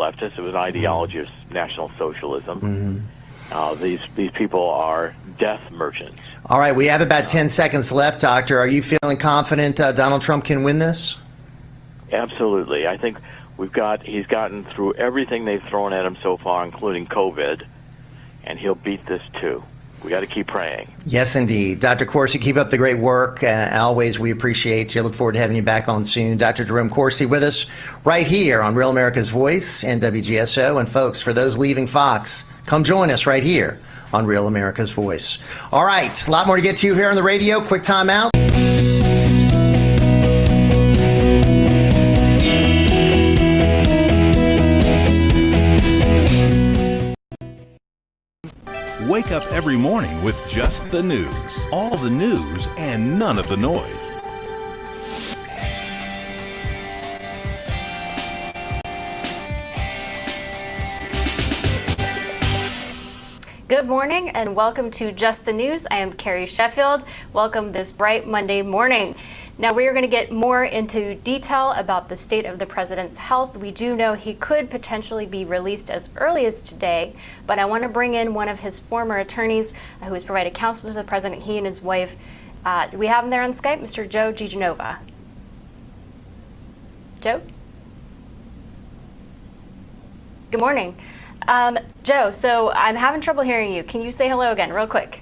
leftist. It was an ideology of National Socialism. These people are death merchants. All right, we have about 10 seconds left, Doctor. Are you feeling confident Donald Trump can win this? Absolutely. I think he's gotten through everything they've thrown at him so far, including COVID, and he'll beat this too. We got to keep praying. Yes, indeed. Dr. Corsi, keep up the great work. Always, we appreciate you. Look forward to having you back on soon. Dr. Jerome Corsi with us right here on Real America's Voice and WGSO. And folks, for those leaving Fox, come join us right here on Real America's Voice. All right, a lot more to get to here on the radio. Quick time out. Wake up every morning with just the news. All the news and none of the noise. Good morning and welcome to Just the News. I am Carrie Sheffield. Welcome this bright Monday morning. Now we are going to get more into detail about the state of the president's health. We do know he could potentially be released as early as today, but I want to bring in one of his former attorneys who has provided counsel to the president, he and his wife. Do we have him there on Skype? Mr. Joe DiGenova. Joe? Good morning. Joe, so I'm having trouble hearing you. Can you say hello again real quick?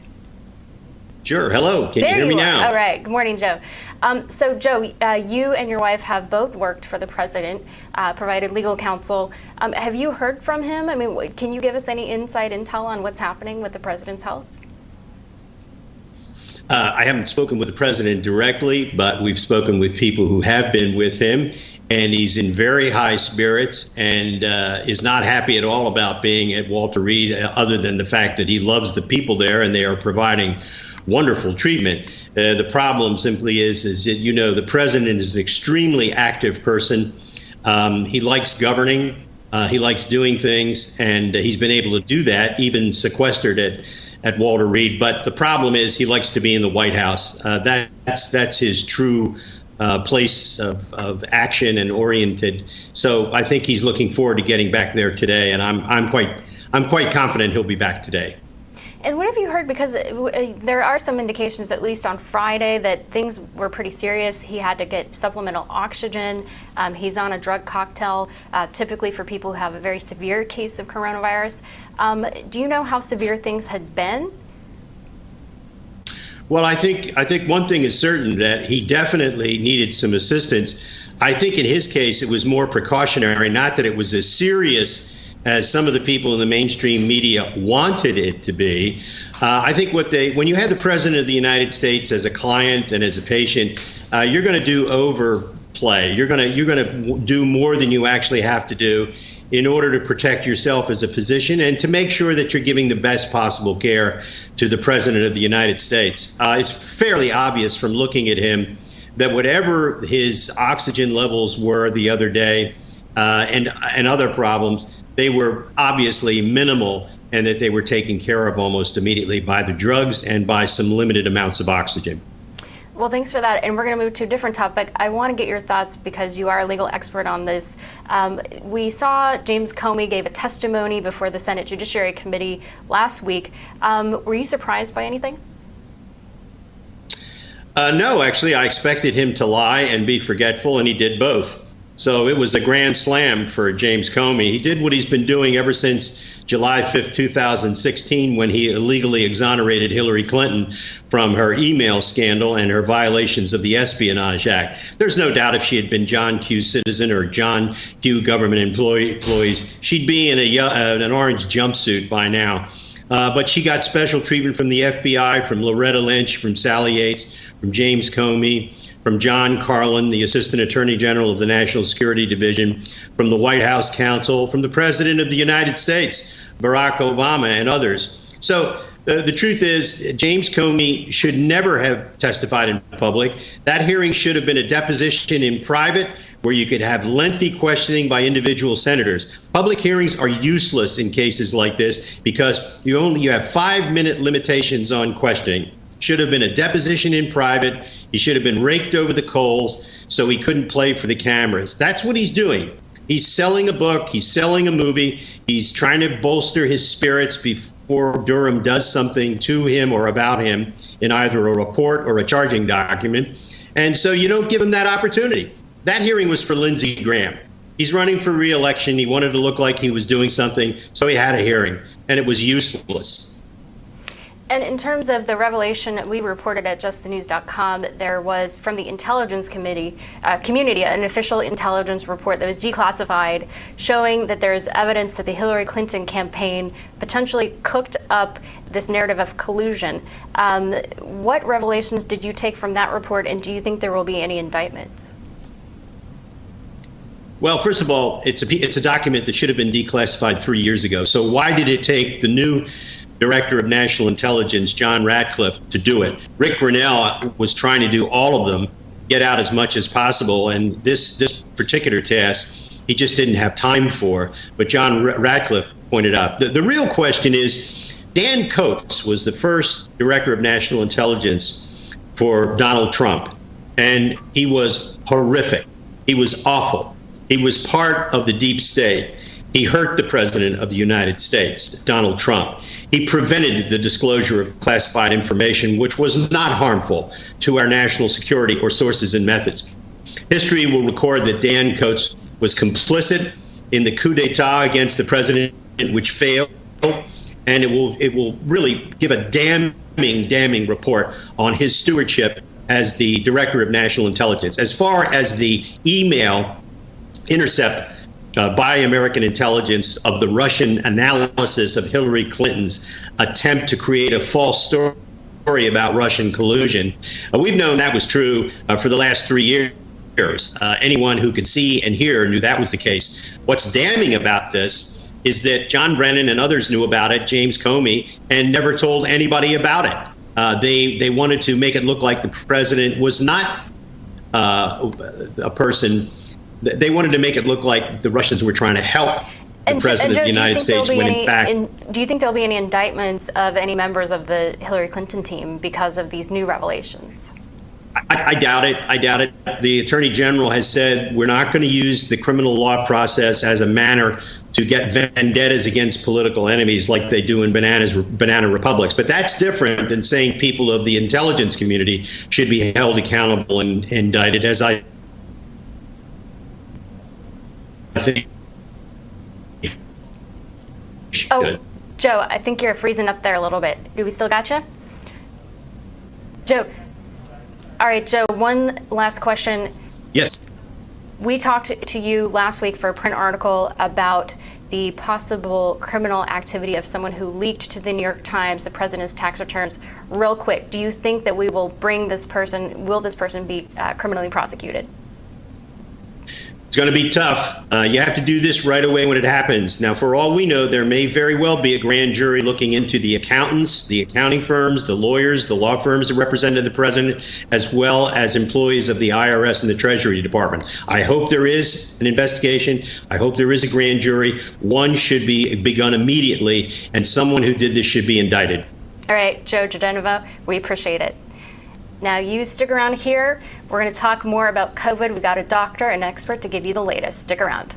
Sure. Hello. Can you hear me now? All right. Good morning, Joe. So, Joe, you and your wife have both worked for the president, provided legal counsel. Have you heard from him? I mean, can you give us any inside intel on what's happening with the president's health? I haven't spoken with the president directly, but we've spoken with people who have been with him, and he's in very high spirits and is not happy at all about being at Walter Reed, other than the fact that he loves the people there and they are providing wonderful treatment. The problem simply is that, you know, the president is an extremely active person. He likes governing. He likes doing things, and he's been able to do that, even sequestered at Walter Reed. But the problem is he likes to be in the White House. That's his true place of action and oriented. So I think he's looking forward to getting back there today, and I'm quite confident he'll be back today. And what have you heard? Because there are some indications, at least on Friday, that things were pretty serious. He had to get supplemental oxygen. He's on a drug cocktail, typically for people who have a very severe case of coronavirus. Do you know how severe things had been? Well, I think one thing is certain, that he definitely needed some assistance. I think in his case, it was more precautionary, not that it was as serious as some of the people in the mainstream media wanted it to be. I think when you have the president of the United States as a client and as a patient, you're going to do overplay. You're going to do more than you actually have to do in order to protect yourself as a physician and to make sure that you're giving the best possible care to the president of the United States. It's fairly obvious from looking at him that whatever his oxygen levels were the other day and other problems, they were obviously minimal, and that they were taken care of almost immediately by the drugs and by some limited amounts of oxygen. Well, thanks for that. And we're going to move to a different topic. I want to get your thoughts, because you are a legal expert on this. We saw James Comey gave a testimony before the Senate Judiciary Committee last week. Were you surprised by anything? No, actually, I expected him to lie and be forgetful, and he did both. So it was a grand slam for James Comey. He did what he's been doing ever since July 5th, 2016, when he illegally exonerated Hillary Clinton from her email scandal and her violations of the Espionage Act. There's no doubt if she had been John Q. citizen or John Q. government employees, she'd be in an orange jumpsuit by now. But she got special treatment from the FBI, from Loretta Lynch, from Sally Yates, from James Comey, from John Carlin, the Assistant Attorney General of the National Security Division, from the White House counsel, from the President of the United States, Barack Obama, and others. So the truth is, James Comey should never have testified in public. That hearing should have been a deposition in private, where you could have lengthy questioning by individual senators. Public hearings are useless in cases like this, because you have 5-minute limitations on questioning. Should have been a deposition in private. He should have been raked over the coals so he couldn't play for the cameras. That's what he's doing. He's selling a book. He's selling a movie. He's trying to bolster his spirits before Durham does something to him or about him in either a report or a charging document. And so you don't give him that opportunity. That hearing was for Lindsey Graham. He's running for re-election. He wanted to look like he was doing something, so he had a hearing, and it was useless. And in terms of the revelation we reported at justthenews.com, there was from the intelligence community an official intelligence report that was declassified showing that there is evidence that the Hillary Clinton campaign potentially cooked up this narrative of collusion. What revelations did you take from that report, and do you think there will be any indictments? Well, first of all, it's a document that should have been declassified 3 years ago. So why did it take the new Director of National Intelligence, John Ratcliffe, to do it? Rick Grinnell was trying to do all of them, get out as much as possible, and this particular task he just didn't have time for. But John Ratcliffe pointed out the real question is, Dan Coates was the first Director of National Intelligence for Donald Trump, and he was horrific. He was awful. He was part of the deep state. He hurt the President of the United States, Donald Trump. He prevented the disclosure of classified information, which was not harmful to our national security or sources and methods. History will record that Dan Coates was complicit in the coup d'etat against the president, which failed, and it will really give a damning report on his stewardship as the Director of National Intelligence. As far as the email intercept by American intelligence of the Russian analysis of Hillary Clinton's attempt to create a false story about Russian collusion, we've known that was true for the last 3 years. Anyone who could see and hear knew that was the case. What's damning about this is that John Brennan and others knew about it, James Comey, and never told anybody about it. They wanted to make it look like the president was not a person. They wanted to make it look like the Russians were trying to help the President of the United States when in fact... Do you think there'll be any indictments of any members of the Hillary Clinton team because of these new revelations? I doubt it. I doubt it. The Attorney General has said we're not going to use the criminal law process as a manner to get vendettas against political enemies like they do in banana republics. But that's different than saying people of the intelligence community should be held accountable and indicted, as I think. Oh, Joe, I think you're freezing up there a little bit. Do we still got you? Joe. All right, Joe, one last question. Yes. We talked to you last week for a print article about the possible criminal activity of someone who leaked to the New York Times the president's tax returns. Real quick, do you think that we will bring this person, will this person be criminally prosecuted? It's going to be tough. You have to do this right away when it happens. Now, for all we know, there may very well be a grand jury looking into the accountants, the accounting firms, the lawyers, the law firms that represented the president, as well as employees of the IRS and the Treasury Department. I hope there is an investigation. I hope there is a grand jury. One should be begun immediately, and someone who did this should be indicted. All right, Joe Giordanovo, we appreciate it. Now you stick around here. We're going to talk more about COVID. We've got a doctor, an expert to give you the latest. Stick around.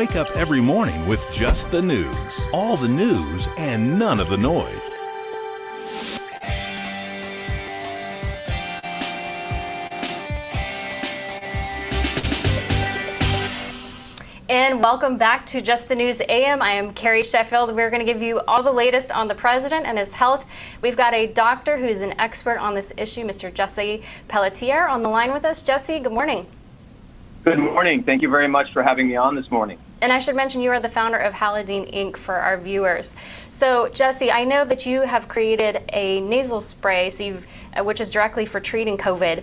Wake up every morning with just the news. All the news and none of the noise. And welcome back to Just the News AM. I am Carrie Sheffield. We're going to give you all the latest on the president and his health. We've got a doctor who's an expert on this issue, Mr. Jesse Pelletier, on the line with us. Jesse, good morning. Good morning. Thank you very much for having me on this morning. And I should mention you are the founder of Halidine Inc. for our viewers. So, Jesse, I know that you have created a nasal spray, which is directly for treating COVID.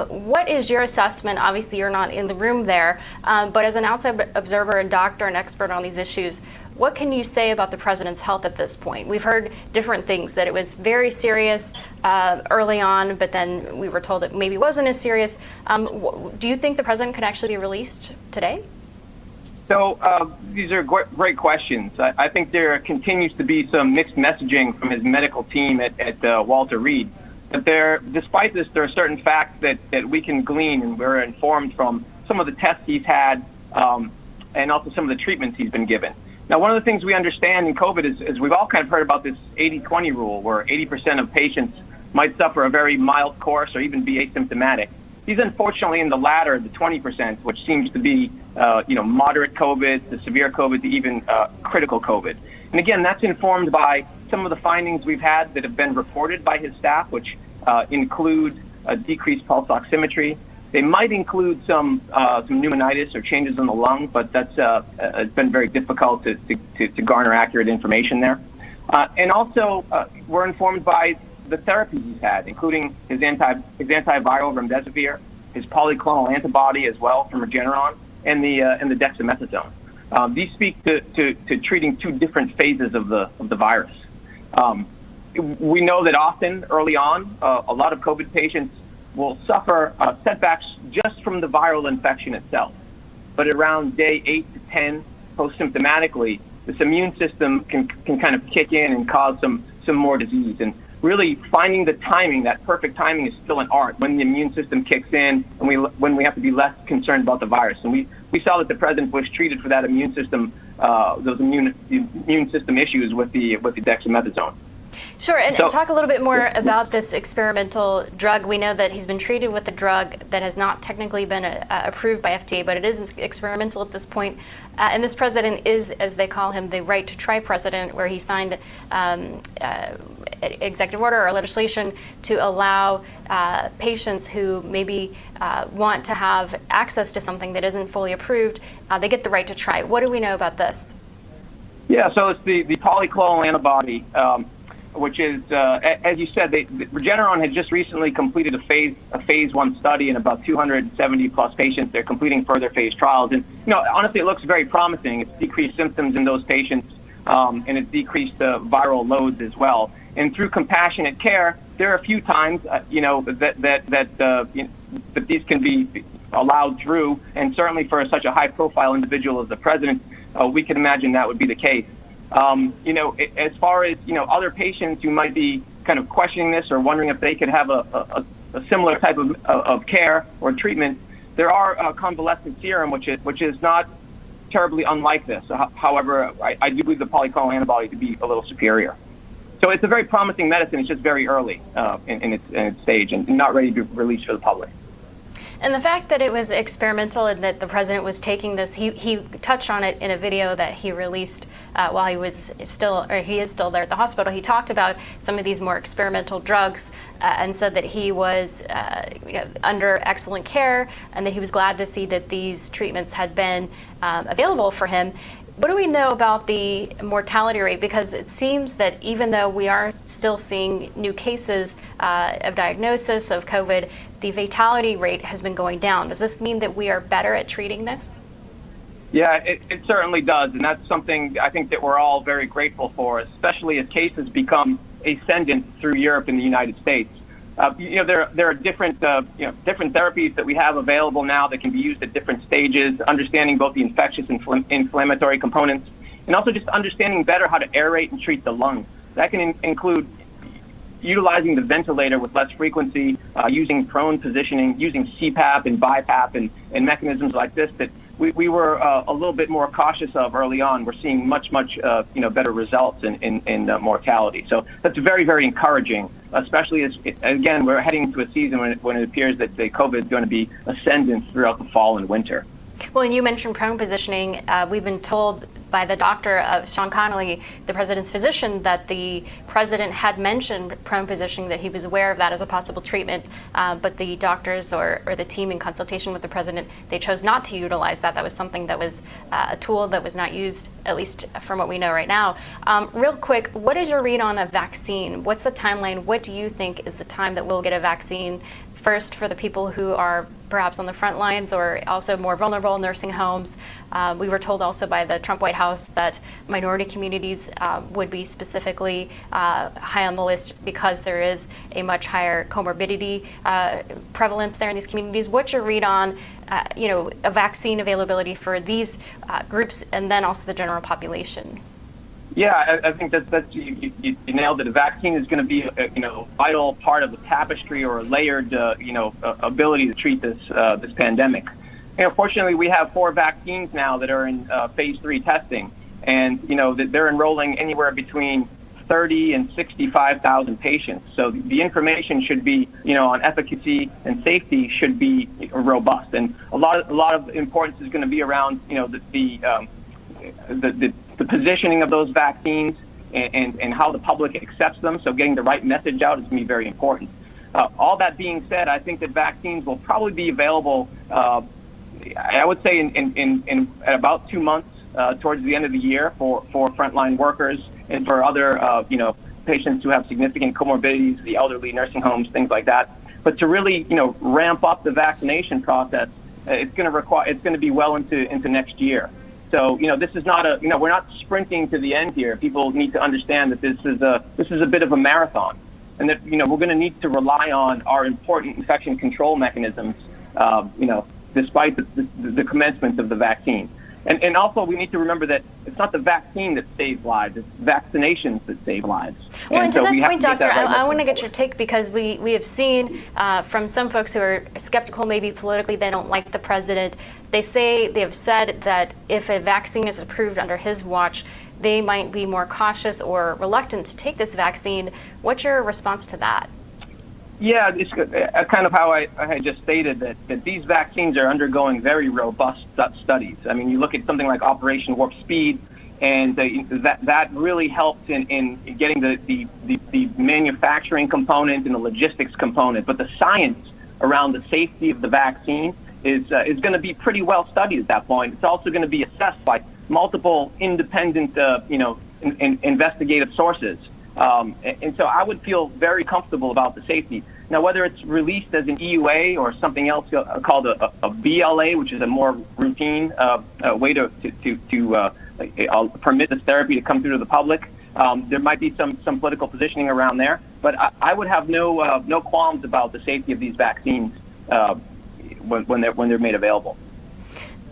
What is your assessment? Obviously, you're not in the room there, but as an outside observer and doctor and expert on these issues, what can you say about the president's health at this point? We've heard different things, that it was very serious early on, but then we were told it maybe wasn't as serious. Do you think the president could actually be released today? So these are great questions. I think there continues to be some mixed messaging from his medical team at Walter Reed. But despite this, there are certain facts that we can glean, and we're informed from some of the tests he's had and also some of the treatments he's been given. Now, one of the things we understand in COVID is we've all kind of heard about this 80-20 rule, where 80% of patients might suffer a very mild course or even be asymptomatic. He's unfortunately in the latter, the 20%, which seems to be moderate COVID, to severe COVID, to even critical COVID. And again, that's informed by some of the findings we've had that have been reported by his staff, which include decreased pulse oximetry. They might include some pneumonitis or changes in the lung, but that's it's been very difficult to garner accurate information there. And also, we're informed by the therapies he's had, including his antiviral remdesivir, his polyclonal antibody as well from Regeneron, and the dexamethasone. These speak to treating two different phases of the virus. We know that often, early on, a lot of COVID patients will suffer setbacks just from the viral infection itself. But around day 8 to 10, post-symptomatically, this immune system can kind of kick in and cause some more disease. And really finding the timing, that perfect timing, is still an art, when the immune system kicks in and when we have to be less concerned about the virus. And we saw that the president was treated for that immune system, those immune system issues with the dexamethasone. Sure, and talk a little bit more about this experimental drug. We know that he's been treated with a drug that has not technically been approved by FDA, but it is experimental at this point. And this president is, as they call him, the right to try president, where he signed executive order or legislation to allow patients who maybe want to have access to something that isn't fully approved, they get the right to try. What do we know about this? Yeah, so it's the polyclonal antibody, which is, as you said, Regeneron had just recently completed a phase 1 study in about 270 plus patients. They're completing further phase trials, and honestly, it looks very promising. It's decreased symptoms in those patients, and it's decreased viral loads as well. And through compassionate care, there are a few times, that these can be allowed through, and certainly for such a high-profile individual as the president, we can imagine that would be the case. As far as other patients who might be kind of questioning this or wondering if they could have a similar type of care or treatment, there are convalescent serum, which is not terribly unlike this. However, I do believe the polyclonal antibody to be a little superior. So it's a very promising medicine. It's just very early in its stage and not ready to be released for the public. And the fact that it was experimental and that the president was taking this, he touched on it in a video that he released while he is still there at the hospital. He talked about some of these more experimental drugs and said that he was under excellent care and that he was glad to see that these treatments had been available for him. What do we know about the mortality rate? Because it seems that even though we are still seeing new cases of diagnosis of COVID, the fatality rate has been going down. Does this mean that we are better at treating this? Yeah, it certainly does. And that's something I think that we're all very grateful for, especially as cases become ascendant through Europe and the United States. There are different therapies that we have available now that can be used at different stages, understanding both the infectious and inflammatory components, and also just understanding better how to aerate and treat the lung. That can include utilizing the ventilator with less frequency, using prone positioning, using CPAP and BiPAP and mechanisms like this that we were a little bit more cautious of early on. We're seeing much better results in mortality. So that's very, very encouraging, especially as, again, we're heading into a season when it appears that the COVID is going to be ascendant throughout the fall and winter. Well, and you mentioned prone positioning. We've been told by the doctor of Sean Connolly, the president's physician, that the president had mentioned prone positioning, that he was aware of that as a possible treatment, but the doctors or the team in consultation with the president, they chose not to utilize that. That was something that was a tool that was not used, at least from what we know right now. Real quick, what is your read on a vaccine? What's the timeline? What do you think is the time that we'll get a vaccine? First, for the people who are perhaps on the front lines or also more vulnerable, nursing homes. We were told also by the Trump White House that minority communities would be specifically high on the list because there is a much higher comorbidity prevalence there in these communities. What's your read on, a vaccine availability for these groups and then also the general population? Yeah, I think that's you nailed it. A vaccine is going to be a vital part of the tapestry or a layered ability to treat this pandemic. Fortunately, we have 4 vaccines now that are in phase 3 testing, and they're enrolling anywhere between 30 and 65,000 patients. So the information should be on efficacy and safety should be robust, and a lot of importance is going to be around the positioning of those vaccines and how the public accepts them. So getting the right message out is going to be very important. All that being said, I think that vaccines will probably be available, I would say in about 2 months towards the end of the year for frontline workers and for other patients who have significant comorbidities, the elderly, nursing homes, things like that. But to really ramp up the vaccination process, it's going to be well into next year. So, this is not we're not sprinting to the end here. People need to understand that this is a bit of a marathon, and that, we're going to need to rely on our important infection control mechanisms, despite the commencement of the vaccine. And also, we need to remember that it's not the vaccine that saves lives, it's vaccinations that save lives. Well, and to that point, Doctor, I want to get your take, because we have seen from some folks who are skeptical, maybe politically, they don't like the president. They have said that if a vaccine is approved under his watch, they might be more cautious or reluctant to take this vaccine. What's your response to that? Yeah, it's kind of how I just stated that these vaccines are undergoing very robust studies. I mean, you look at something like Operation Warp Speed, and that really helped in getting the manufacturing component and the logistics component. But the science around the safety of the vaccine is going to be pretty well studied at that point. It's also going to be assessed by multiple independent, investigative sources. And so I would feel very comfortable about the safety. Now, whether it's released as an EUA or something else called a BLA, which is a more routine way to permit this therapy to come through to the public, there might be some political positioning around there. But I would have no qualms about the safety of these vaccines when they're made available.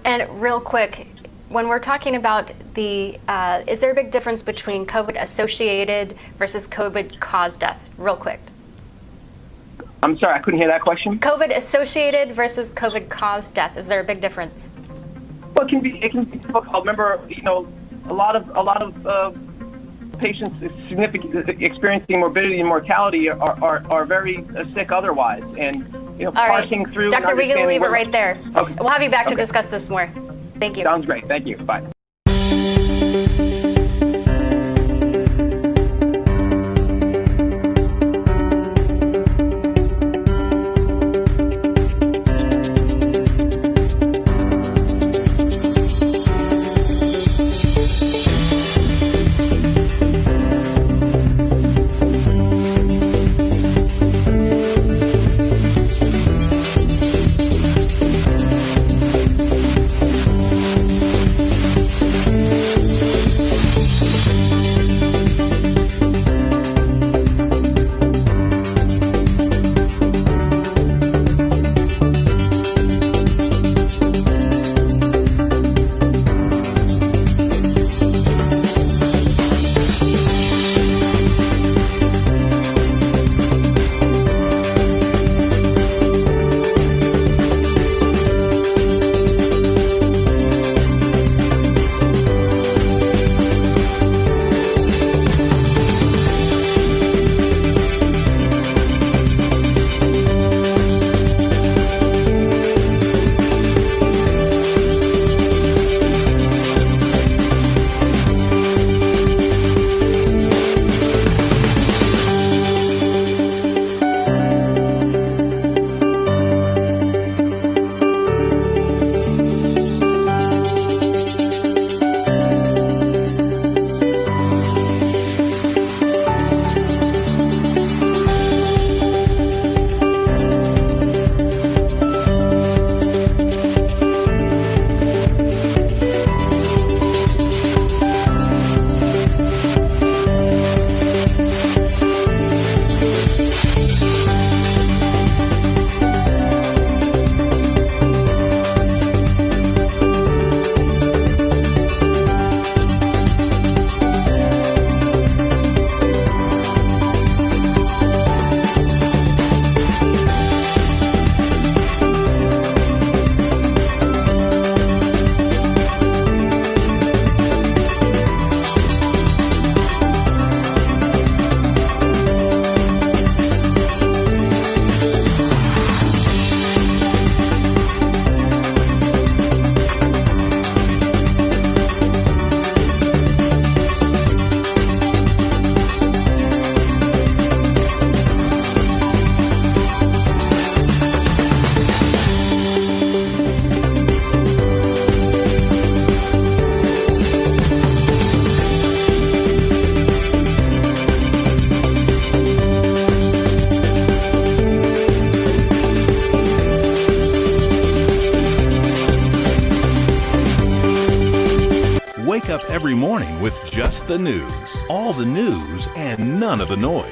And real quick, when we're talking about is there a big difference between COVID-associated versus COVID-caused deaths? Real quick. I'm sorry, I couldn't hear that question. COVID-associated versus COVID-caused death. Is there a big difference? Well, it can be difficult. Remember, a lot of patients experiencing morbidity and mortality are very sick otherwise, and parsing through. Dr. We can leave it right there. Okay. We'll have you back to discuss this more. Thank you. Sounds great. Thank you. Bye. Wake up every morning with just the news. All the news and none of the noise.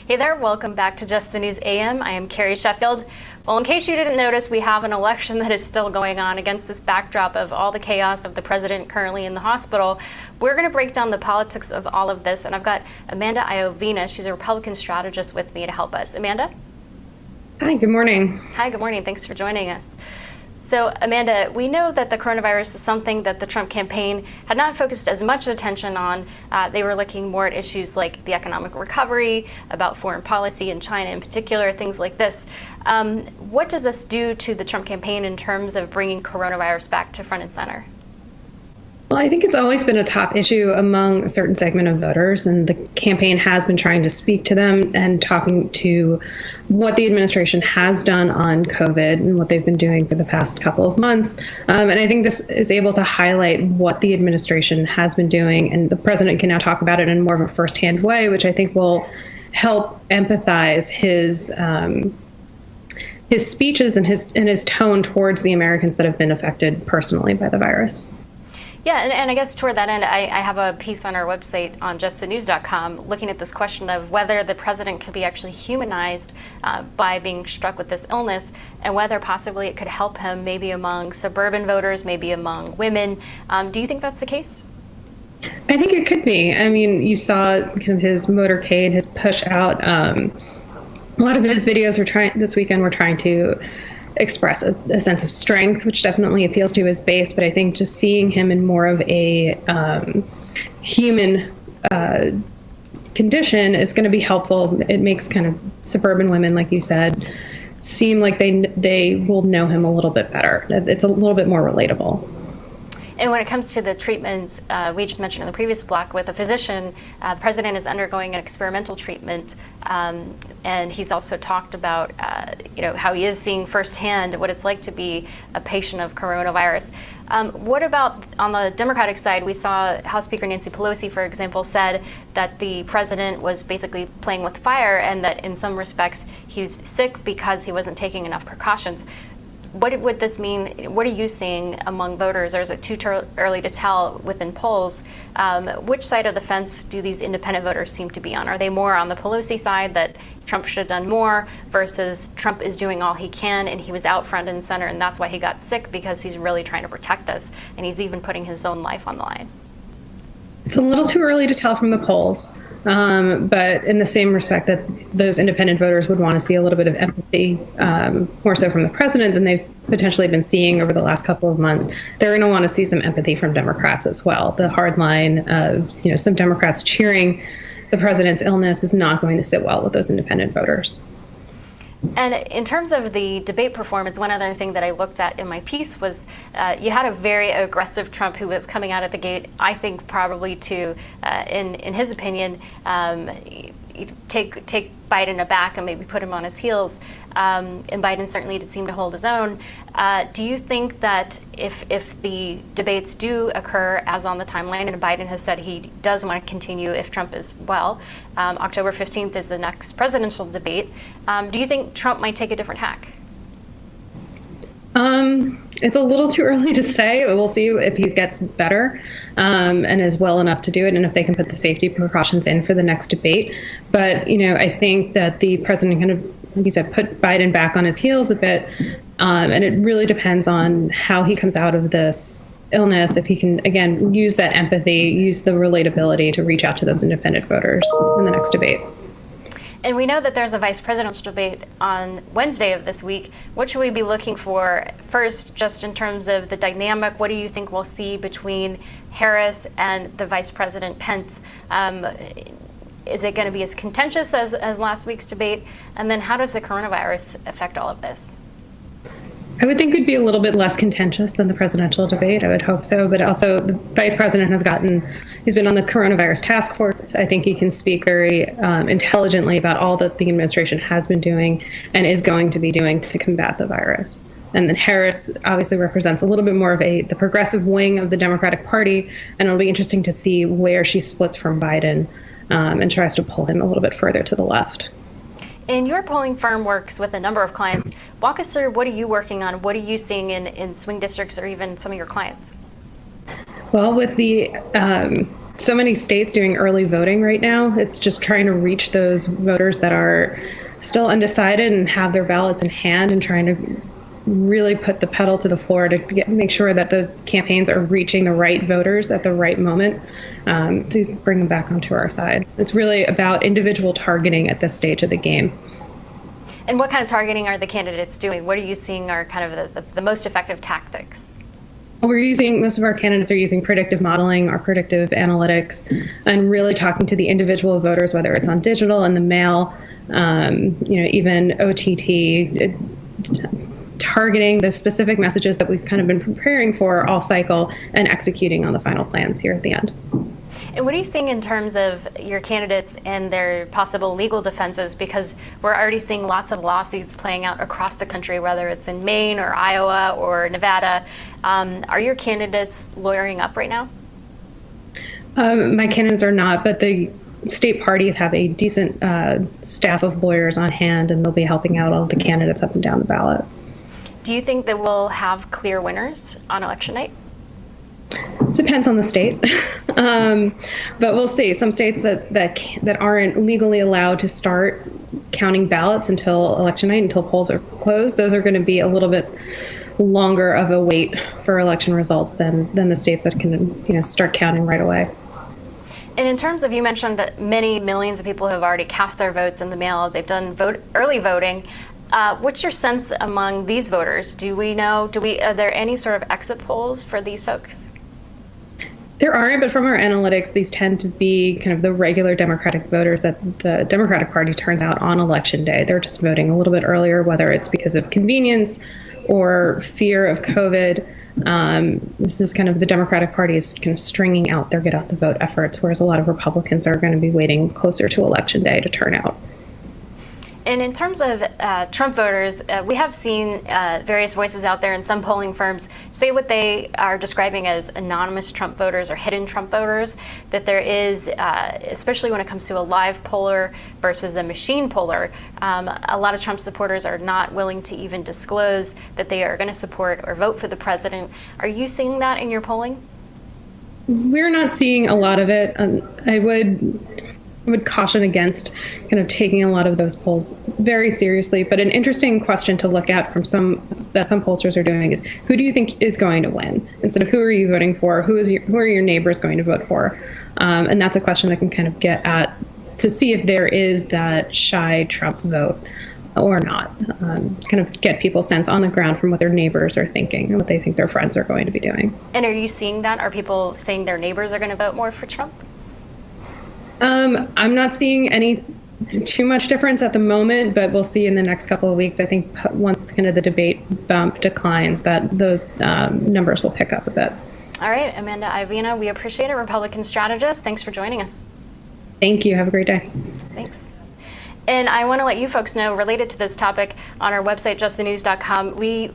Hey there, welcome back to Just the News AM. I am Carrie Sheffield. Well, in case you didn't notice, we have an election that is still going on against this backdrop of all the chaos of the president currently in the hospital. We're going to break down the politics of all of this, and I've got Amanda Iovina. She's a Republican strategist with me to help us. Amanda? Hi, good morning. Hi, good morning. Thanks for joining us. So, Amanda, we know that the coronavirus is something that the Trump campaign had not focused as much attention on. They were looking more at issues like the economic recovery, about foreign policy in China in particular, things like this. What does this do to the Trump campaign in terms of bringing coronavirus back to front and center? Well, I think it's always been a top issue among a certain segment of voters, and the campaign has been trying to speak to them and talking to what the administration has done on COVID and what they've been doing for the past couple of months. And I think this is able to highlight what the administration has been doing, and the president can now talk about it in more of a firsthand way, which I think will help empathize his speeches and his tone towards the Americans that have been affected personally by the virus. Yeah, and I guess toward that end, I have a piece on our website on justthenews.com looking at this question of whether the president could be actually humanized by being struck with this illness, and whether possibly it could help him maybe among suburban voters, maybe among women. Do you think that's the case? I think it could be. I mean, you saw kind of his motorcade, his push out. A lot of his videos this weekend were trying to express a sense of strength, which definitely appeals to his base. But I think just seeing him in more of a human condition is going to be helpful. It makes kind of suburban women, like you said, seem like they will know him a little bit better. It's a little bit more relatable. And when it comes to the treatments, we just mentioned in the previous block with a physician, the president is undergoing an experimental treatment, and he's also talked about how he is seeing firsthand what it's like to be a patient of coronavirus. What about on the Democratic side? We saw House Speaker Nancy Pelosi, for example, said that the president was basically playing with fire, and that in some respects he's sick because he wasn't taking enough precautions. What would this mean? What are you seeing among voters, or is it too early to tell within polls? Which side of the fence do these independent voters seem to be on? Are they more on the Pelosi side, that Trump should have done more, versus Trump is doing all he can and he was out front and center and that's why he got sick, because he's really trying to protect us and he's even putting his own life on the line? It's a little too early to tell from the polls. But in the same respect that those independent voters would want to see a little bit of empathy, more so from the president than they've potentially been seeing over the last couple of months, they're going to want to see some empathy from Democrats as well. The hard line of some Democrats cheering the president's illness is not going to sit well with those independent voters. And in terms of the debate performance, one other thing that I looked at in my piece was you had a very aggressive Trump who was coming out at the gate, I think probably to, in his opinion, take Biden aback and maybe put him on his heels. And Biden certainly did seem to hold his own. Do you think that if the debates do occur as on the timeline, and Biden has said he does want to continue if Trump is well, October 15th is the next presidential debate, do you think Trump might take a different tack? It's a little too early to say. We'll see if he gets better and is well enough to do it, and if they can put the safety precautions in for the next debate. But, I think that the president kind of, like you said, put Biden back on his heels a bit. And it really depends on how he comes out of this illness, if he can, again, use that empathy, use the relatability to reach out to those independent voters in the next debate. And we know that there's a vice presidential debate on Wednesday of this week. What should we be looking for first, just in terms of the dynamic? What do you think we'll see between Harris and the Vice President Pence? Is it going to be as contentious as last week's debate? And then how does the coronavirus affect all of this? I would think it would be a little bit less contentious than the presidential debate. I would hope so. But also the vice president he's been on the coronavirus task force. I think he can speak very intelligently about all that the administration has been doing and is going to be doing to combat the virus. And then Harris obviously represents a little bit more of the progressive wing of the Democratic Party. And it'll be interesting to see where she splits from Biden and tries to pull him a little bit further to the left. And your polling firm works with a number of clients. Walk us through, what are you working on? What are you seeing in swing districts or even some of your clients? Well, with the so many states doing early voting right now, it's just trying to reach those voters that are still undecided and have their ballots in hand, and trying to really put the pedal to the floor to make sure that the campaigns are reaching the right voters at the right moment, to bring them back onto our side. It's really about individual targeting at this stage of the game. And what kind of targeting are the candidates doing? What are you seeing are kind of the most effective tactics? Most of our candidates are using predictive modeling or predictive analytics, and really talking to the individual voters, whether it's on digital, in the mail, even OTT, targeting the specific messages that we've kind of been preparing for all cycle and executing on the final plans here at the end. And what are you seeing in terms of your candidates and their possible legal defenses? Because we're already seeing lots of lawsuits playing out across the country, whether it's in Maine or Iowa or Nevada. Are your candidates lawyering up right now? My candidates are not, but the state parties have a decent staff of lawyers on hand, and they'll be helping out all of the candidates up and down the ballot. Do you think that we'll have clear winners on election night? Depends on the state, but we'll see. Some states that aren't legally allowed to start counting ballots until election night, until polls are closed, those are going to be a little bit longer of a wait for election results than the states that can start counting right away. And in terms of, you mentioned that many millions of people have already cast their votes in the mail. They've done early voting. What's your sense among these voters? Are there any sort of exit polls for these folks? There aren't, but from our analytics, these tend to be kind of the regular Democratic voters that the Democratic Party turns out on election day. They're just voting a little bit earlier, whether it's because of convenience or fear of COVID. This is kind of the Democratic Party is kind of stringing out their get out the vote efforts, whereas a lot of Republicans are going to be waiting closer to election day to turn out. And in terms of Trump voters, we have seen various voices out there, and some polling firms say what they are describing as anonymous Trump voters or hidden Trump voters, that there is, especially when it comes to a live poller versus a machine poller, a lot of Trump supporters are not willing to even disclose that they are going to support or vote for the president. Are you seeing that in your polling? We're not seeing a lot of it. I would caution against kind of taking a lot of those polls very seriously. But an interesting question to look at from some pollsters are doing is, who do you think is going to win? Instead of who are you voting for, who are your neighbors going to vote for? And that's a question that can kind of get at to see if there is that shy Trump vote or not. Kind of get people's sense on the ground from what their neighbors are thinking and what they think their friends are going to be doing. And are you seeing that? Are people saying their neighbors are going to vote more for Trump? I'm not seeing any too much difference at the moment, but we'll see in the next couple of weeks. I think once kind of the debate bump declines, that those numbers will pick up a bit. All right, Amanda Iovino, we appreciate it, Republican strategist. Thanks for joining us. Thank you. Have a great day. Thanks. And I want to let you folks know, related to this topic, on our website, justthenews.com, we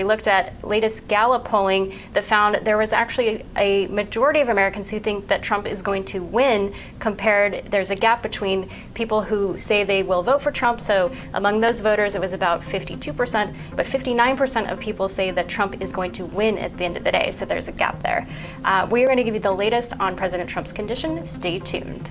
looked at latest Gallup polling that found there was actually a majority of Americans who think that Trump is going to win. There's a gap between people who say they will vote for Trump. So among those voters, it was about 52%, but 59% of people say that Trump is going to win at the end of the day. So there's a gap there. We are going to give you the latest on President Trump's condition. Stay tuned.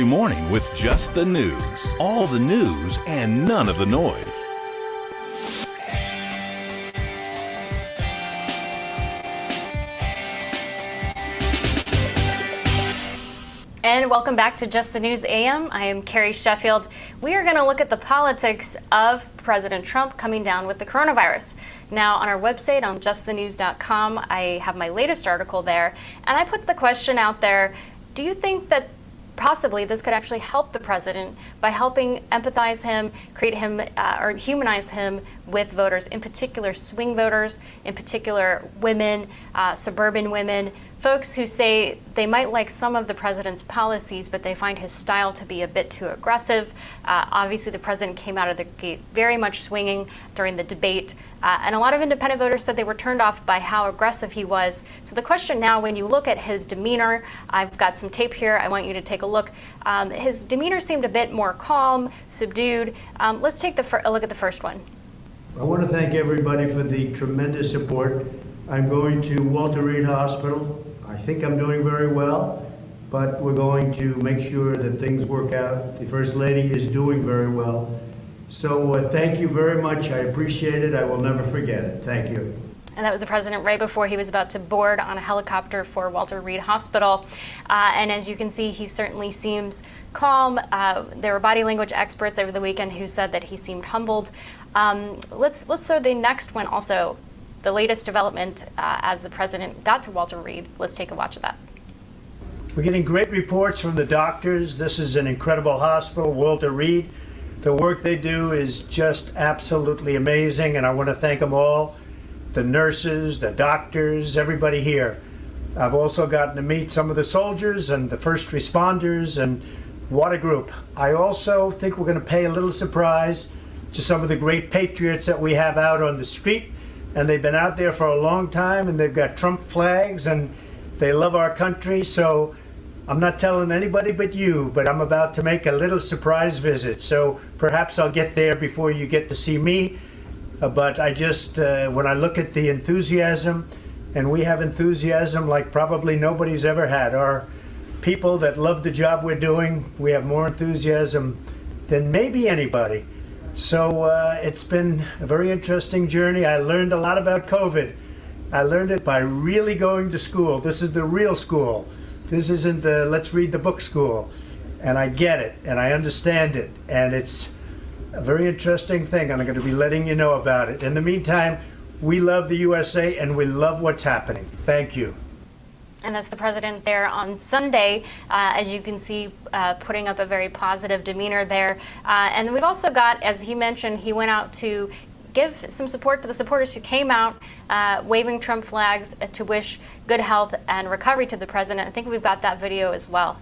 every morning with just the news. All the news and none of the noise. And welcome back to Just the News AM. I am Carrie Sheffield. We are going to look at the politics of President Trump coming down with the coronavirus. Now, on our website, on justthenews.com, I have my latest article there, and I put the question out there, do you think that possibly this could actually help the president by helping empathize him, create him, or humanize him with voters, in particular swing voters, in particular women, suburban women, folks who say they might like some of the president's policies, but they find his style to be a bit too aggressive. Obviously, the president came out of the gate very much swinging during the debate, and a lot of independent voters said they were turned off by how aggressive he was. So the question now, when you look at his demeanor, I've got some tape here. I want you to take a look. His demeanor seemed a bit more calm, subdued. Let's take a look at the first one. I want to thank everybody for the tremendous support. I'm going to Walter Reed Hospital. I think I'm doing very well, but we're going to make sure that things work out. The First Lady is doing very well. So thank you very much. I appreciate it. I will never forget it. Thank you. And that was the president right before he was about to board on a helicopter for Walter Reed Hospital. And as you can see, he certainly seems calm. There were body language experts over the weekend who said that he seemed humbled. Let's throw the next one also. The latest development as the president got to Walter Reed. Let's take a watch of that. We're getting great reports from the doctors. This is an incredible hospital, Walter Reed. The work they do is just absolutely amazing, and I want to thank them all, the nurses, the doctors, everybody here. I've also gotten to meet some of the soldiers and the first responders, and what a group. I also think we're going to pay a little surprise to some of the great patriots that we have out on the street. And they've been out there for a long time, and they've got Trump flags, and they love our country. So I'm not telling anybody but you, but I'm about to make a little surprise visit. So perhaps I'll get there before you get to see me. But I just, when I look at the enthusiasm, and we have enthusiasm like probably nobody's ever had. Our people that love the job we're doing, we have more enthusiasm than maybe anybody. So it's been a very interesting journey. I learned a lot about COVID. I learned it by really going to school. This is the real school. This isn't the let's read the book school. And I get it, and I understand it, and it's a very interesting thing, and I'm going to be letting you know about it. In the meantime, we love the USA, and we love what's happening. Thank you. And that's the president there on Sunday, as you can see, putting up a very positive demeanor there. And we've also got, as he mentioned, he went out to give some support to the supporters who came out waving Trump flags to wish good health and recovery to the president. I think we've got that video as well.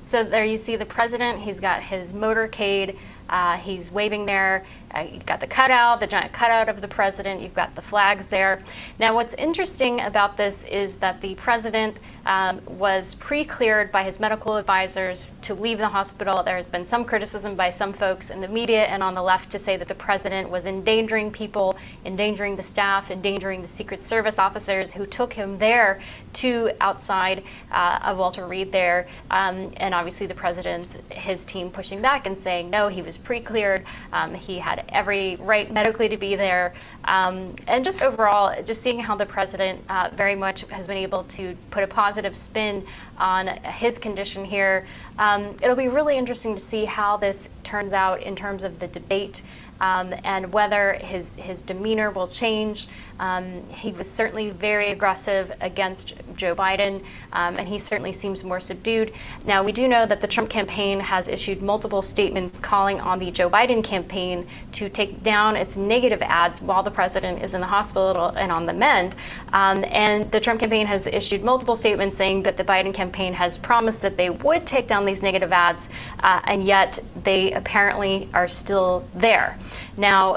So there you see the president. He's got his motorcade. He's waving there. You've got the cutout, the giant cutout of the president. You've got the flags there. Now, what's interesting about this is that the president was pre-cleared by his medical advisors to leave the hospital. There has been some criticism by some folks in the media and on the left to say that the president was endangering people, endangering the staff, endangering the Secret Service officers who took him there to outside of Walter Reed there. And obviously the president, his team pushing back and saying, no, he was pre-cleared. He had every right medically to be there. And just overall, just seeing how the president very much has been able to put a positive spin on his condition here. It'll be really interesting to see how this turns out in terms of the debate. And whether his demeanor will change. He was certainly very aggressive against Joe Biden, and he certainly seems more subdued. Now, we do know that the Trump campaign has issued multiple statements calling on the Joe Biden campaign to take down its negative ads while the president is in the hospital and on the mend. And the Trump campaign has issued multiple statements saying that the Biden campaign has promised that they would take down these negative ads, and yet they apparently are still there. Now,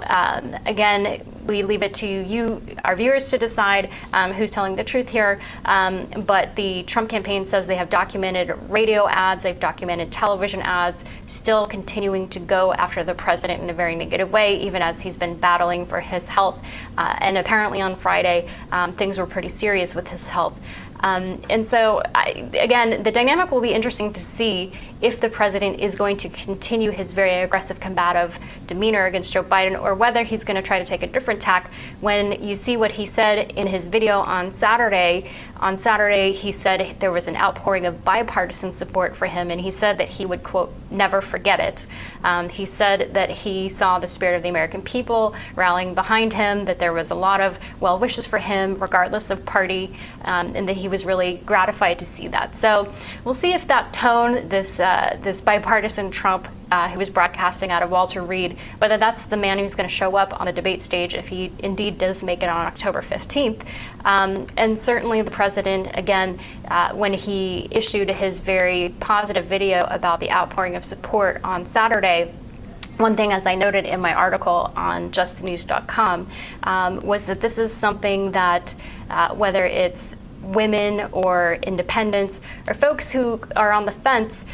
again, we leave it to you, our viewers, to decide who's telling the truth here. But the Trump campaign says they have documented radio ads, they've documented television ads, still continuing to go after the president in a very negative way, even as he's been battling for his health. And apparently on Friday, things were pretty serious with his health. And so, again, the dynamic will be interesting to see if the president is going to continue his very aggressive, combative demeanor against Joe Biden, or whether he's going to try to take a different tack. When you see what he said in his video on Saturday, he said there was an outpouring of bipartisan support for him, and he said that he would, quote, never forget it. He said that he saw the spirit of the American people rallying behind him, that there was a lot of well wishes for him, regardless of party, and that he was really gratified to see that. So we'll see if that tone, this bipartisan Trump who was broadcasting out of Walter Reed, whether that's the man who's going to show up on the debate stage if he indeed does make it on October 15th. And certainly the president, again, when he issued his very positive video about the outpouring of support on Saturday, one thing, as I noted in my article on justthenews.com, was that this is something that, whether it's women or independents or folks who are on the fence,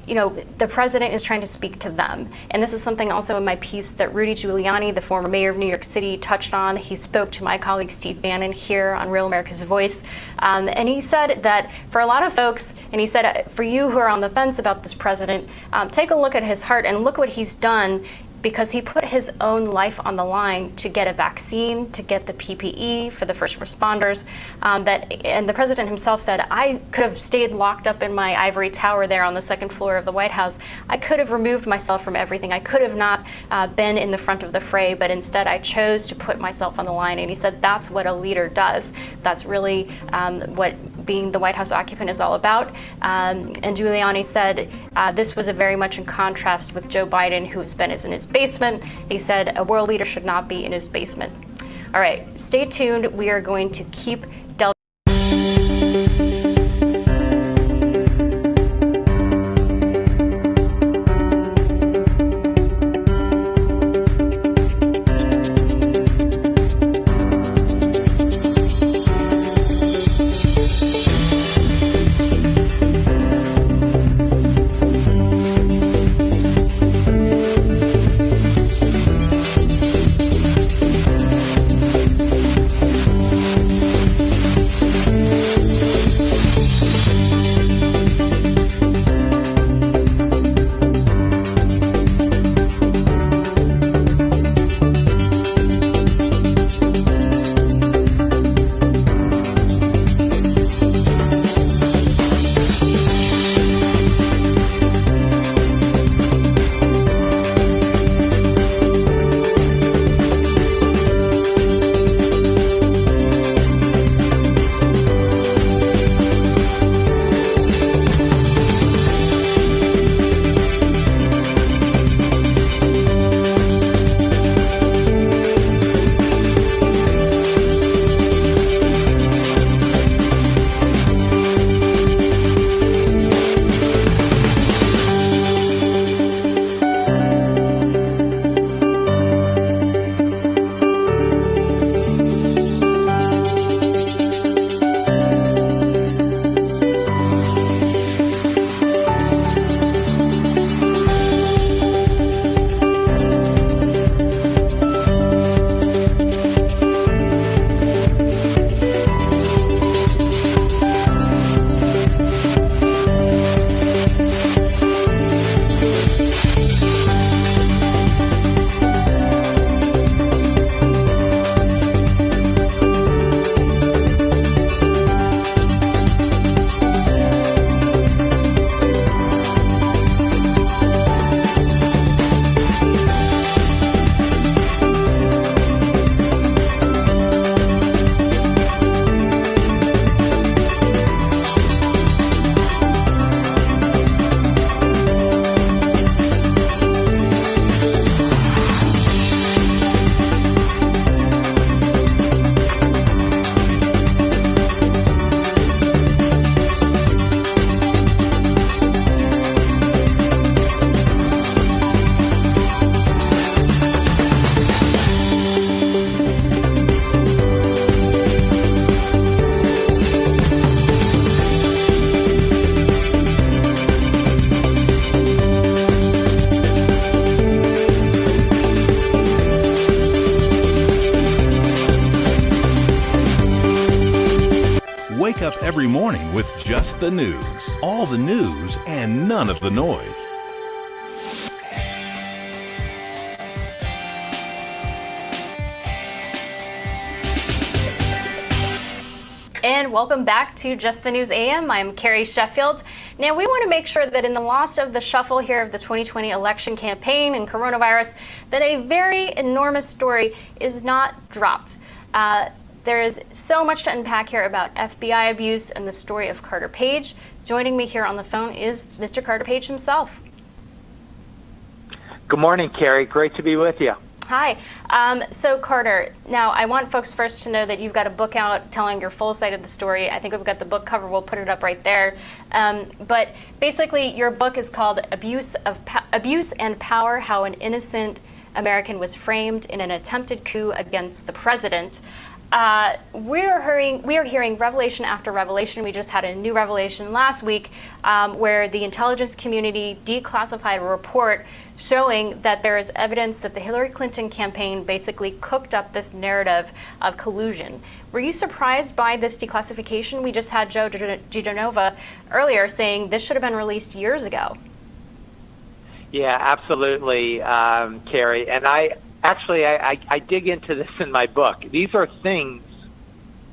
the president is trying to speak to them. And this is something also in my piece that Rudy Giuliani, the former mayor of New York City, touched on. He spoke to my colleague Steve Bannon here on Real America's Voice. And he said that for a lot of folks, and he said, for you who are on the fence about this president, take a look at his heart and look what he's done, because he put his own life on the line to get a vaccine, to get the PPE for the first responders. And the president himself said, I could have stayed locked up in my ivory tower there on the second floor of the White House. I could have removed myself from everything. I could have not been in the front of the fray, but instead I chose to put myself on the line. And he said that's what a leader does. That's really what being the White House occupant is all about. And Giuliani said this was very much in contrast with Joe Biden, who has been in his basement. He said a world leader should not be in his basement. All right, stay tuned. We are going to keep delving. up every morning with just the news. All the news and none of the noise. And welcome back to Just the News AM. I'm Carrie Sheffield. Now, we want to make sure that in the loss of the shuffle here of the 2020 election campaign and coronavirus, that a very enormous story is not dropped. There is so much to unpack here about FBI abuse and the story of Carter Page. Joining me here on the phone is Mr. Carter Page himself. Good morning, Carrie. Great to be with you. Hi. So Carter, now I want folks first to know that you've got a book out telling your full side of the story. I think we've got the book cover. We'll put it up right there. But basically, your book is called Abuse and Power: How an Innocent American Was Framed in an Attempted Coup Against the President. We are hearing revelation after revelation. We just had a new revelation last week where the intelligence community declassified a report showing that there is evidence that the Hillary Clinton campaign basically cooked up this narrative of collusion. Were you surprised by this declassification? We just had Joe DiGenova earlier saying this should have been released years ago. Yeah, absolutely, Carrie. And I dig into this in my book. These are things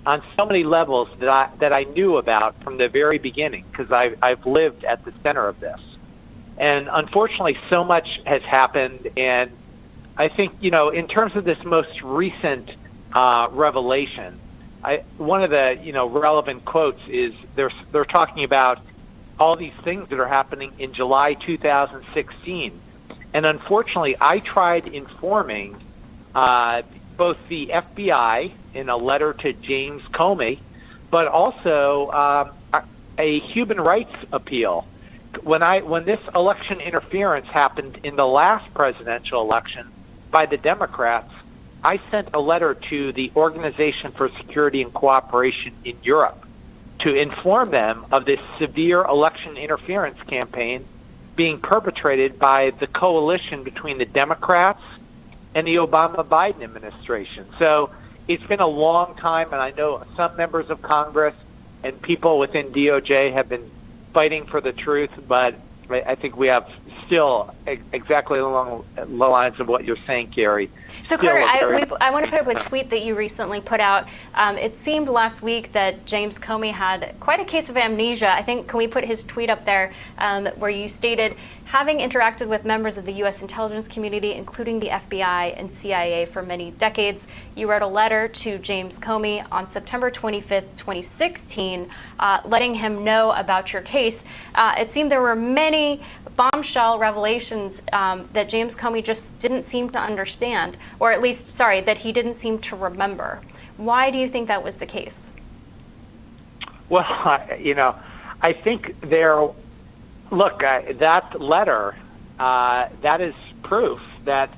on so many levels that I knew about from the very beginning because I've lived at the center of this. And unfortunately, so much has happened. And I think, in terms of this most recent revelation, one of the, relevant quotes is they're talking about all these things that are happening in July 2016. And unfortunately, I tried informing both the FBI in a letter to James Comey, but also a human rights appeal. When this election interference happened in the last presidential election by the Democrats, I sent a letter to the Organization for Security and Cooperation in Europe to inform them of this severe election interference campaign being perpetrated by the coalition between the Democrats and the Obama-Biden administration. So it's been a long time, and I know some members of Congress and people within DOJ have been fighting for the truth, but I think we have still exactly along the lines of what you're saying, Carrie. So Carter, I want to put up a tweet that you recently put out. It seemed last week that James Comey had quite a case of amnesia. I think, can we put his tweet up there, where you stated, having interacted with members of the U.S. intelligence community, including the FBI and CIA for many decades, you wrote a letter to James Comey on September 25th, 2016, letting him know about your case. It seemed there were many bombshell revelations that James Comey just didn't seem to understand, or at least, that he didn't seem to remember. Why do you think that was the case? Well, I think that letter, that is proof that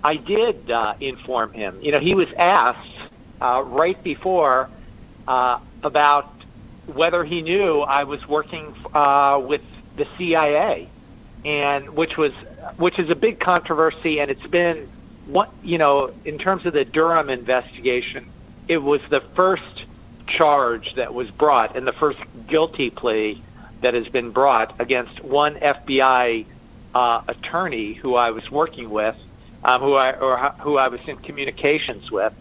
I did inform him. He was asked right before about whether he knew I was working with the CIA, and which is a big controversy, and it's been in terms of the Durham investigation, it was the first charge that was brought and the first guilty plea that has been brought against one FBI attorney who I was working with, who I was in communications with,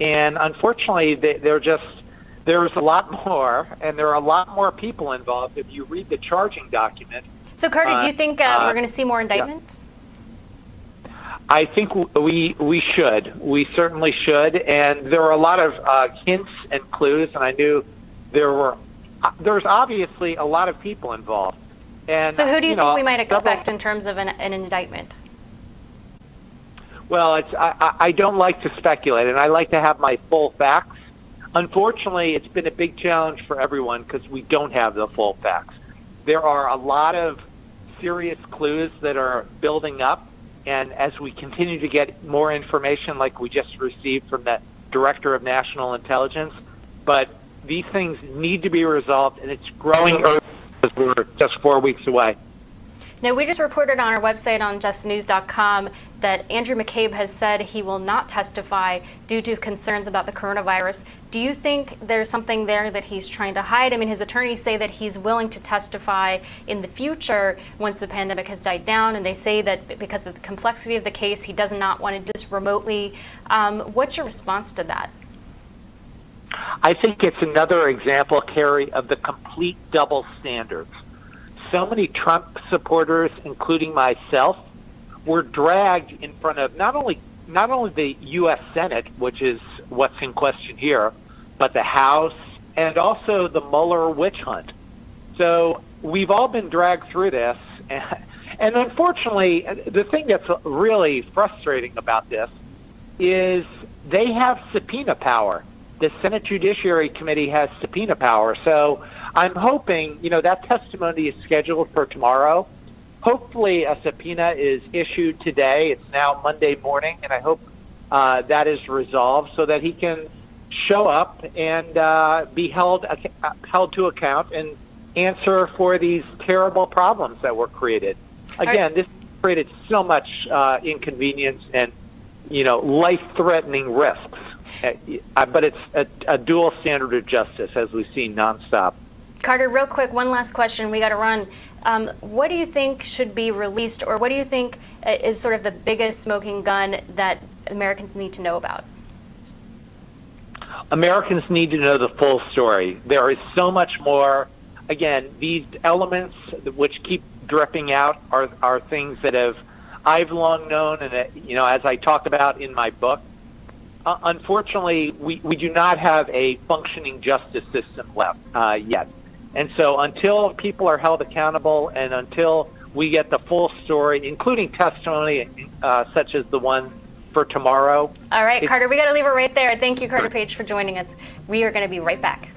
and unfortunately there's a lot more, and there are a lot more people involved. If you read the charging document. So Carter, do you think we're going to see more indictments? Yeah. I think we should. We certainly should. And there are a lot of hints and clues, and I knew there's obviously a lot of people involved. And so who do you think we might expect in terms of an indictment? Well, I don't like to speculate, and I like to have my full facts. Unfortunately, it's been a big challenge for everyone because we don't have the full facts. There are a lot of serious clues that are building up, and as we continue to get more information like we just received from the Director of National Intelligence, but these things need to be resolved, and it's growing because we're just 4 weeks away. Now, we just reported on our website on justthenews.com that Andrew McCabe has said he will not testify due to concerns about the coronavirus. Do you think there's something there that he's trying to hide? I mean, his attorneys say that he's willing to testify in the future once the pandemic has died down, and they say that because of the complexity of the case, he does not want to just remotely. What's your response to that? I think it's another example, Carrie, of the complete double standards. So many Trump supporters, including myself, were dragged in front of not only the U.S. Senate, which is what's in question here, but the House and also the Mueller witch hunt. So we've all been dragged through this. And unfortunately, the thing that's really frustrating about this is they have subpoena power. The Senate Judiciary Committee has subpoena power. So I'm hoping, that testimony is scheduled for tomorrow. Hopefully a subpoena is issued today. It's now Monday morning, and I hope that is resolved so that he can show up and be held to account and answer for these terrible problems that were created. Again, this created so much inconvenience and, life-threatening risks. But it's a dual standard of justice, as we've seen nonstop. Carter, real quick, one last question. We got to run. What do you think should be released, or what do you think is sort of the biggest smoking gun that Americans need to know about? Americans need to know the full story. There is so much more. Again, these elements which keep dripping out are things that I've long known, and as I talked about in my book. Unfortunately, we do not have a functioning justice system left yet. And so until people are held accountable and until we get the full story, including testimony such as the one for tomorrow. All right, Carter, we got to leave it right there. Thank you, Carter Page, for joining us. We are going to be right back.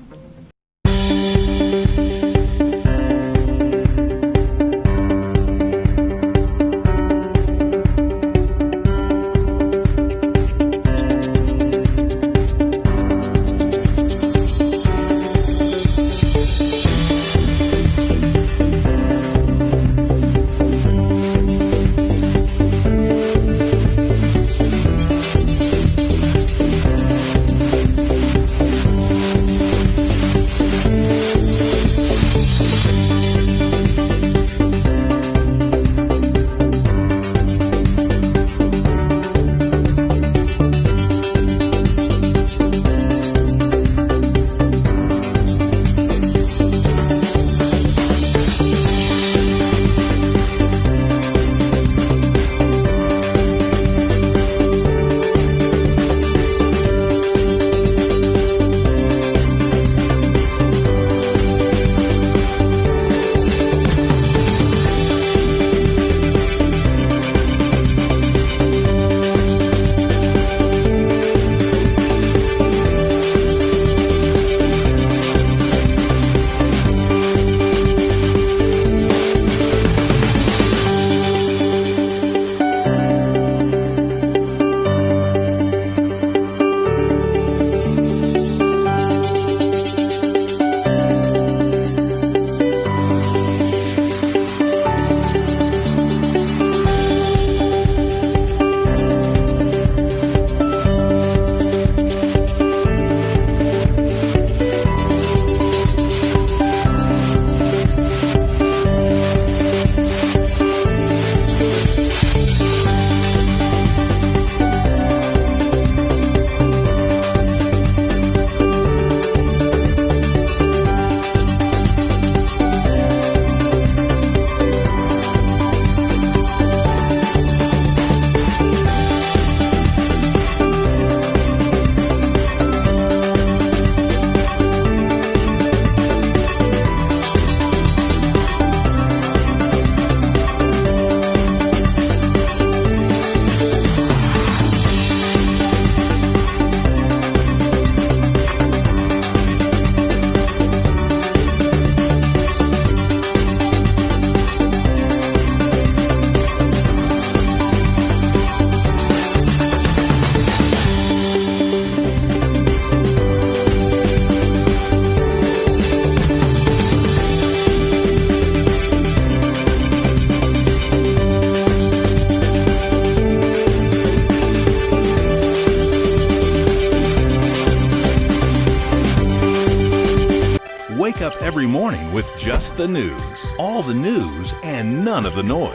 Wake up every morning with just the news. All the news and none of the noise.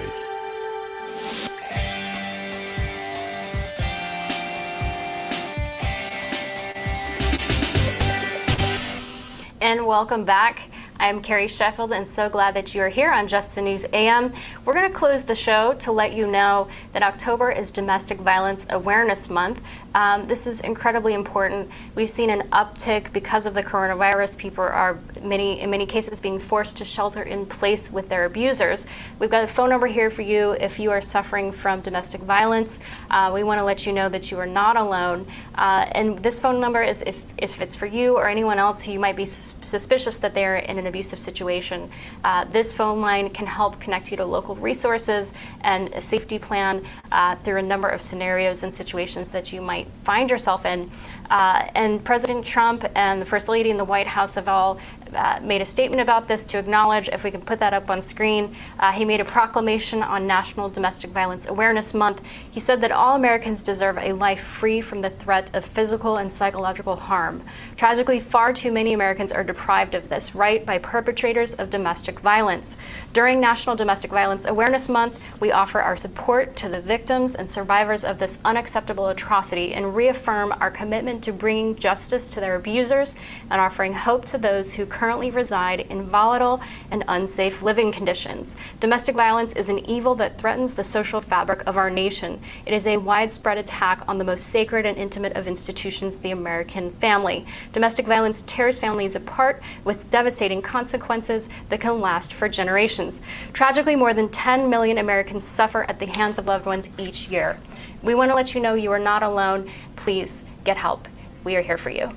And welcome back. I am Carrie Sheffield, and so glad that you are here on Just the News AM. We're going to close the show to let you know that October is Domestic Violence Awareness Month. This is incredibly important. We've seen an uptick because of the coronavirus. People are, in many cases, being forced to shelter in place with their abusers. We've got a phone number here for you if you are suffering from domestic violence. We want to let you know that you are not alone. And this phone number is if it's for you or anyone else who you might be suspicious that they're in an abusive situation. This phone line can help connect you to local resources and a safety plan through a number of scenarios and situations that you might find yourself in. And President Trump and the First Lady in the White House have all made a statement about this to acknowledge, if we can put that up on screen. He made a proclamation on National Domestic Violence Awareness Month. He said that all Americans deserve a life free from the threat of physical and psychological harm. Tragically, far too many Americans are deprived of this right by perpetrators of domestic violence. During National Domestic Violence Awareness Month, we offer our support to the victims and survivors of this unacceptable atrocity and reaffirm our commitment to bringing justice to their abusers and offering hope to those who currently reside in volatile and unsafe living conditions. Domestic violence is an evil that threatens the social fabric of our nation. It is a widespread attack on the most sacred and intimate of institutions, the American family. Domestic violence tears families apart with devastating consequences that can last for generations. Tragically, more than 10 million Americans suffer at the hands of loved ones each year. We want to let you know you are not alone. Please get help. We are here for you.